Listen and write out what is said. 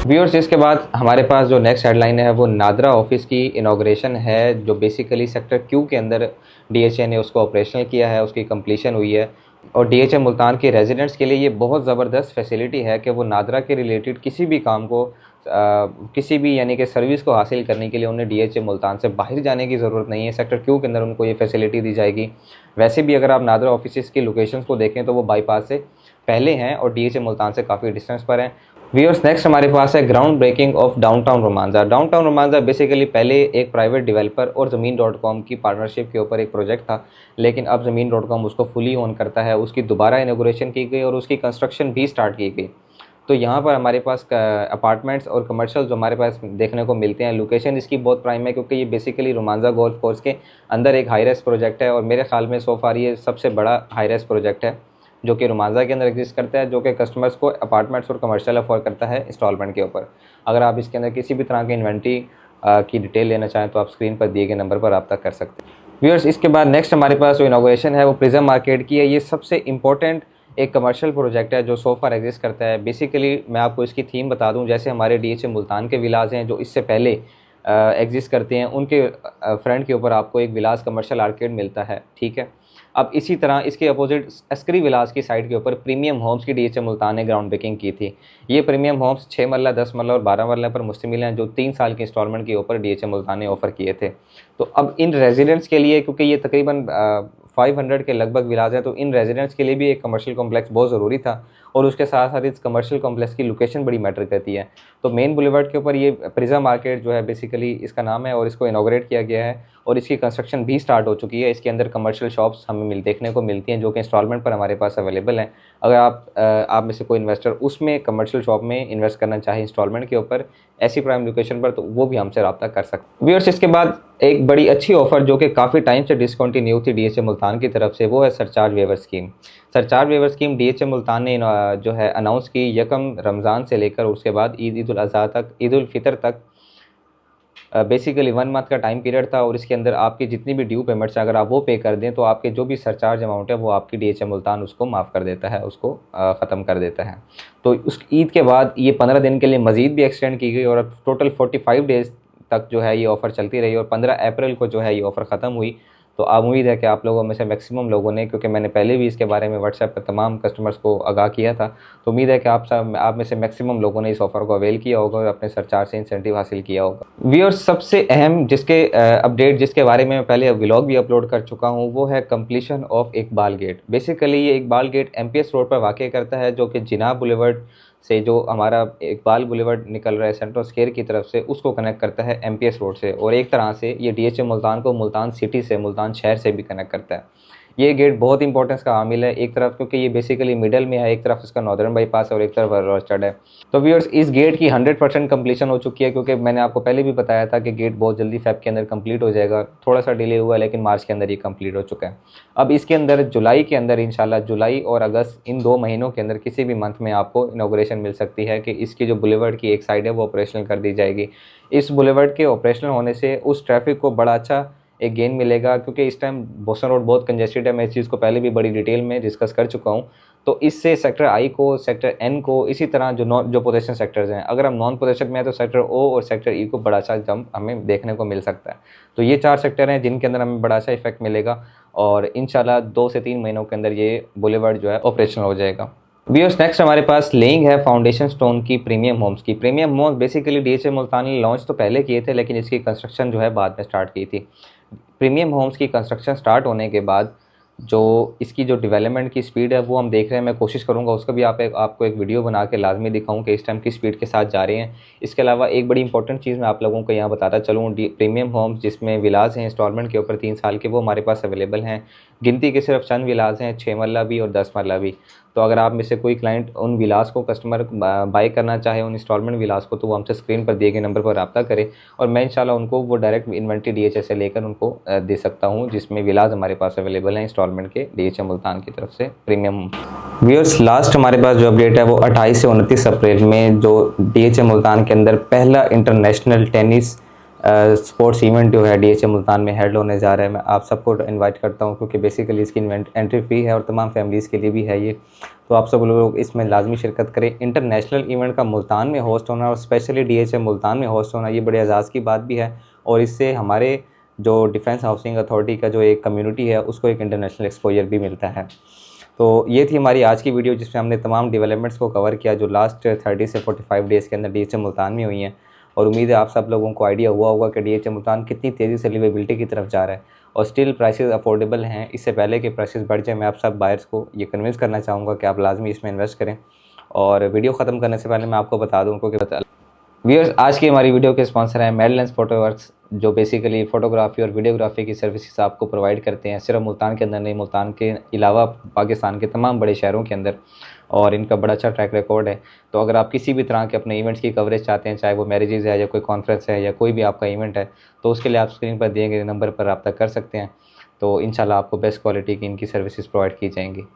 Viewers, इसके बाद हमारे पास जो नेक्स्ट हेडलाइन है वो नादरा ऑफिस की इनॉग्रेशन है, जो बेसिकली सेक्टर क्यू के अंदर डीएचए ने उसको ऑपरेशनल किया है, उसकी कंप्लीशन हुई है। और डीएचए मुल्तान के रेजिडेंट्स के लिए ये बहुत ज़बरदस्त फैसिलिटी है कि वो नादरा के रिलेटेड किसी भी काम को किसी भी यानी कि सर्विस को हासिल करने के लिए उन्हें डीएचए मुल्तान से बाहर जाने की ज़रूरत नहीं है। सेक्टर क्यू के अंदर उनको ये फैसिलिटी दी जाएगी। वैसे भी अगर आप नादरा ऑफिस की लोकेशंस को देखें तो वो बाईपास से पहले हैं और डीएचए मुल्तान से काफ़ी डिस्टेंस पर हैं। व्यूअर्स, नेक्स्ट हमारे पास है ground breaking of downtown Romanza. Downtown Romanza basically पहले एक प्राइवेट डेवलपर और ज़मीन.com की पार्टनरशिप के ऊपर एक प्रोजेक्ट था, लेकिन अब ज़मीन.com उसको फुली ओन करता है। उसकी दोबारा इनॉग्रेशन की गई और उसकी कंस्ट्रक्शन भी स्टार्ट की गई। तो यहाँ पर हमारे पास अपार्टमेंट्स और कमर्शियल जो हमारे पास देखने को मिलते हैं। लोकेशन इसकी बहुत प्राइम है क्योंकि ये बेसिकली रोमांजा गोल्फ कोर्स के अंदर एक हाई राइज प्रोजेक्ट है और मेरे ख्याल में सो फार ये सबसे बड़ा हाई राइज प्रोजेक्ट है जो कि रोमांजा के अंदर एग्जिस्ट करता है, जो कि कस्टमर्स को अपार्टमेंट्स और कमर्शियल अफोर्ड करता है इंस्टॉलमेंट के ऊपर। अगर आप इसके अंदर किसी भी तरह की इन्वेंट्री की डिटेल लेना चाहें तो आप स्क्रीन पर दिए गए नंबर पर रब्ता कर सकते हैं। व्यूअर्स, इसके बाद नेक्स्ट हमारे पास जो इनॉग्रेशन है वो प्रिज्म मार्केट की है। ये सबसे इंपॉर्टेंट एक कमर्शियल प्रोजेक्ट है जो सो फार एग्जिस्ट करता है। बेसिकली मैं आपको इसकी थीम बता दूं, जैसे हमारे डीएचए मुल्तान के विलास हैं जो इससे पहले एग्जिस्ट करते हैं, उनके फ्रंट के ऊपर आपको एक विलास कमर्शियल आर्केड मिलता है, ठीक है। अब इसी तरह इसके अपोजिट अस्करी विलास की साइड के ऊपर प्रीमियम होम्स की डीएचए मुल्तान ने ग्राउंड ब्रेकिंग की थी। ये प्रीमियम होम्स 6 मरला, 10 मरला और 12 मरला पर मुश्तमिल हैं, जो 3 साल के इंस्टॉलमेंट के ऊपर डीएचए मुल्तान ने ऑफर किए थे। तो अब इन रेजिडेंट्स के लिए, क्योंकि ये तकरीबन 500 के लगभग विलास है, तो इन रेजिडेंट्स के लिए भी एक कमर्शियल कॉम्प्लेक्स बहुत ज़रूरी था और उसके साथ साथ इस कमर्शियल कॉम्प्लेक्स की लोकेशन बड़ी मैटर करती है। तो मेन बुलेवर्ड के ऊपर ये प्रिज्म मार्केट जो है बेसिकली इसका नाम है और इसको इनॉग्रेट किया गया है और इसकी कंस्ट्रक्शन भी स्टार्ट हो चुकी है। इसके अंदर कमर्शियल शॉप्स हमें देखने को मिलती हैं जो कि इंस्टॉलमेंट पर हमारे पास अवेलेबल हैं। अगर आप में से कोई इन्वेस्टर उसमें कमर्शियल शॉप में इन्वेस्ट करना चाहे इंस्टॉलमेंट के ऊपर ऐसी प्राइम लोकेशन पर, तो वो भी हमसे रब्ता कर सकते हैं। व्यूअर्स, इसके बाद एक बड़ी अच्छी ऑफर जो कि काफ़ी टाइम से डिसकंटिन्यू थी डीएचए मुल्तान की तरफ से, वो है surcharge waiver scheme. Surcharge waiver scheme DHA Multan ने जो है अनाउंस की यकम रमज़ान से लेकर उसके बाद ईद उल अज़हा तक, ईद उल फितर तक। बेसिकली 1 मंथ का टाइम पीरियड था और इसके अंदर आपकी जितनी भी ड्यू पेमेंट्स अगर आप वो पे कर दें तो आपके जो भी सरचार्ज अमाउंट है वो आपकी डीएचए मुल्तान उसको माफ़ कर देता है, उसको ख़त्म कर देता है। तो उस ईद के बाद ये 15 दिन के लिए मज़ीद भी एक्सटेंड की गई और अब टोटल 45 डेज़ तक जो है ये ऑफ़र चलती रही और 15 अप्रैल को जो है ये ऑफ़र ख़त्म हुई। तो उम्मीद है कि आप लोगों में से मैक्सिमम लोगों ने, क्योंकि मैंने पहले भी इसके बारे में व्हाट्सएप पर तमाम कस्टमर्स को आगाह किया था, तो उम्मीद है कि आप में से मैक्सिमम लोगों ने इस ऑफ़र को अवेल किया होगा और अपने सरचार्ज से इंसेंटिव हासिल किया होगा। व्यूअर्स, सबसे अहम अपडेट जिसके बारे में मैं पहले व्लॉग भी अपलोड कर चुका हूँ वो है completion of Iqbal gate. Basically ये इकबाल गेट एमपीएस रोड पर वाक़ करता है, जो कि जिना बुलेवर्ड से जो हमारा इकबाल बुलेवर्ड निकल रहा है सेंट्रल स्क्वायर की तरफ से, उसको कनेक्ट करता है एमपीएस रोड से। और एक तरह से ये डीएचए मुल्तान को मुल्तान सिटी से, मुल्तान शहर से भी कनेक्ट करता है। ये गेट बहुत इंपॉर्टेंस का हामिल है, एक तरफ क्योंकि ये बेसिकली मिडल में है, एक तरफ इसका नॉर्दर्न बाईपास है और एक तरफ रोस्टेड है। तो व्यूअर्स, इस गेट की 100% कंप्लीशन हो चुकी है, क्योंकि मैंने आपको पहले भी बताया था कि गेट बहुत जल्दी फेब के अंदर कंप्लीट हो जाएगा। थोड़ा सा डिले हुआ लेकिन मार्च के अंदर ये कंप्लीट हो चुका है। अब इसके अंदर जुलाई के अंदर इंशाल्लाह, जुलाई और अगस्त इन 2 महीनों के अंदर किसी भी मंथ में आपको इनॉग्रेशन मिल सकती है कि इसकी जो बुलेवर्ड की एक साइड है वो ऑपरेशनल कर दी जाएगी। इस बुलेवर्ड के ऑपरेशनल होने से उस ट्रैफिक को बड़ा अच्छा एक गेन मिलेगा, क्योंकि इस टाइम बोस्टन रोड बहुत कंजेस्टेड है। मैं इस चीज़ को पहले भी बड़ी डिटेल में डिस्कस कर चुका हूँ। तो इससे सेक्टर आई को, सेक्टर एन को, इसी तरह जो पोजीशन सेक्टर्स हैं, अगर हम नॉन पोजीशन में हैं तो सेक्टर ओ और सेक्टर ई को बड़ा अच्छा जंप हमें देखने को मिल सकता है। तो ये 4 सेक्टर हैं जिनके अंदर हमें बड़ा अच्छा इफेक्ट मिलेगा और इंशाल्लाह 2 से 3 महीनों के अंदर ये बुलेवर्ड जो है ऑपरेशनल हो जाएगा। व्यूअर्स, नेक्स्ट हमारे पास लेइंग है फाउंडेशन स्टोन की प्रीमियम होम्स की। Premium homes basically DHA Multan ने लॉन्च तो पहले किए थे लेकिन इसकी कंस्ट्रक्शन जो है बाद में स्टार्ट की थी। प्रीमियम होम्स की कंस्ट्रक्शन स्टार्ट होने के बाद जो इसकी जो डेवलपमेंट की स्पीड है वो हम देख रहे हैं। मैं कोशिश करूंगा उसका भी आपको एक वीडियो बना के लाजमी दिखाऊं कि इस टाइम की स्पीड के साथ जा रहे हैं। इसके अलावा एक बड़ी इंपॉर्टेंट चीज़ मैं आप लोगों को यहाँ बताता चलूँ, प्रीमियम होम्स जिसमें विलास हैं इंस्टॉलमेंट के ऊपर 3 साल के, वो हमारे पास अवेलेबल हैं। गिनती के सिर्फ चंद विलास हैं, 6 मरला भी और 10 मरला भी। तो अगर आप में से कोई क्लाइंट उन विलास को कस्टमर बाय करना चाहे, उन इंस्टॉलमेंट विलास को, तो वो हमसे स्क्रीन पर दिए गए नंबर पर रब्ता करें और मैं इंशाल्लाह उनको वो डायरेक्ट इन्वेंट्री डीएचए से लेकर उनको दे सकता हूँ, जिसमें विलास हमारे पास अवेलेबल हैं इंस्टॉलमेंट के डीएचए मुल्तान की तरफ से प्रीमियम। व्यूअर्स, लास्ट हमारे पास जो अपडेट है वो 28 से 29 अप्रैल में जो डीएचए मुल्तान के अंदर पहला इंटरनेशनल टेनिस स्पोर्ट्स इवेंट जो है DHA मुल्तान में हेल्ड होने जा रहा है। मैं आप सबको इनवाइट करता हूँ, क्योंकि बेसिकली इसकी एंट्री फ्री है और तमाम फैमिलीज़ के लिए भी है ये। तो आप सब लोग इसमें लाजमी शिरकत करें। इंटरनेशनल इवेंट का मुल्तान में होस्ट होना और स्पेशली DHA मुल्तान में होस्ट होना, ये बड़े एजाज़ की बात भी है, और इससे हमारे जो डिफेंस हाउसिंग अथॉरिटी का जो एक कम्युनिटी है उसको एक इंटरनेशनल एक्सपोजर भी मिलता है। तो ये थी हमारी आज की वीडियो, जिसमें हमने तमाम डेवलपमेंट्स को कवर किया जो लास्ट 30 से 45 डेज़ के अंदर DHA मुल्तान में हुई हैं। और उम्मीद है आप सब लोगों को आइडिया हुआ होगा कि DHA मुल्तान कितनी तेज़ी से लिवेबिलिटी की तरफ जा रहा है और स्टिल प्राइसेस अफोर्डेबल हैं। इससे पहले कि प्राइसेस बढ़ जाए, मैं आप सब बायर्स को ये कन्विंस करना चाहूँगा कि आप लाजमी इसमें इन्वेस्ट करें। और वीडियो ख़त्म करने से पहले मैं आपको बता दूँ, क्योंकि व्यूअर्स, आज की हमारी वीडियो के स्पॉन्सर हैं मेडलेंस फोटोवर्क्स, जो बेसिकली फ़ोटोग्राफी और वीडियोग्राफी की सर्विसेज आपको प्रोवाइड करते हैं, सिर्फ मुल्तान के अंदर नहीं, मुल्तान के अलावा पाकिस्तान के तमाम बड़े शहरों के अंदर, और इनका बड़ा अच्छा ट्रैक रिकॉर्ड है। तो अगर आप किसी भी तरह के अपने इवेंट्स की कवरेज चाहते हैं, चाहे वो मैरिजेज़ है या कोई कॉन्फ्रेंस है या कोई भी आपका इवेंट है, तो उसके लिए आप स्क्रीन पर दिए गए नंबर पर रब्ता कर सकते हैं। तो इंशाल्लाह आपको बेस्ट क्वालिटी की इनकी सर्विसेज प्रोवाइड की जाएंगी।